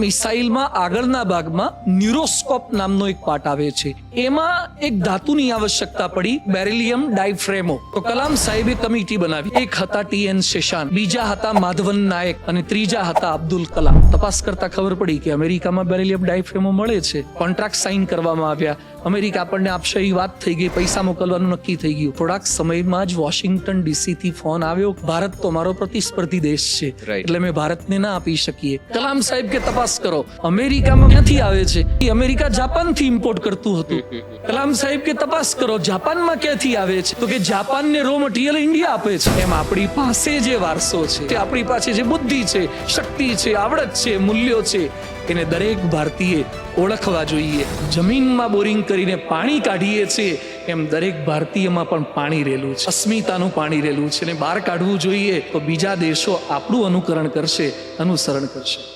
મિસાઇલમાં આગળના ભાગમાં ન્યુરોસ્કોપ નામનો એક પાર્ટ આવે છે. એમાં એક ધાતુની આવશ્યકતા પડી, બેરિલિયમ ડાયફ્રેમો. તો કલામ સાહેબે કમિટી બનાવી. એક હતા TN શેષાન, બીજા હતા માધવન નાયક અને ત્રીજા હતા અબ્દુલ કલામ. તપાસ કરતા ખબર પડી કે અમેરિકામાં બેરિલિયમ ડાયફ્રેમો મળે છે. કોન્ટ્રાક્ટ સાઇન કરવામાં આવ્યા. અમેરિકા આપણને આપશે એ વાત થઈ ગઈ, પૈસા મોકલવાનું નક્કી થઈ ગયું. થોડાક સમયમાં જ વોશિંગ્ટન DC થી ફોન આવ્યો, ભારત તો મારો પ્રતિસ્પર્ધી દેશ છે, એટલે મેં ભારતને ના આપી શકીએ. કલામ સાહેબ કે તપાસ કરો, અમેરિકામાં ક્યાંથી આવે છે? અમેરિકા જાપાનથી ઇમ્પોર્ટ કરતું હતું. કલામ સાહેબ કે તપાસ કરો, જાપાનમાં ક્યાંથી આવે છે? તો કે જાપાનને રો મટીરિયલ ઇન્ડિયા આપે છે. એમ આપણી પાસે જે વારસો છે, આપણી પાસે જે બુદ્ધિ છે, શક્તિ છે, આવડત છે, મૂલ્યો છે, એને દરેક ભારતીય ઓળખવા જોઈએ. જમીનમાં બોરિંગ કરીને પાણી કાઢીએ છીએ, એમ દરેક ભારતીયમાં પણ પાણી રહેલું છે, અસ્મિતાનું પાણી રહેલું છે, અને બહાર કાઢવું જોઈએ. તો બીજા દેશો આપણું અનુકરણ કરશે, અનુસરણ કરશે.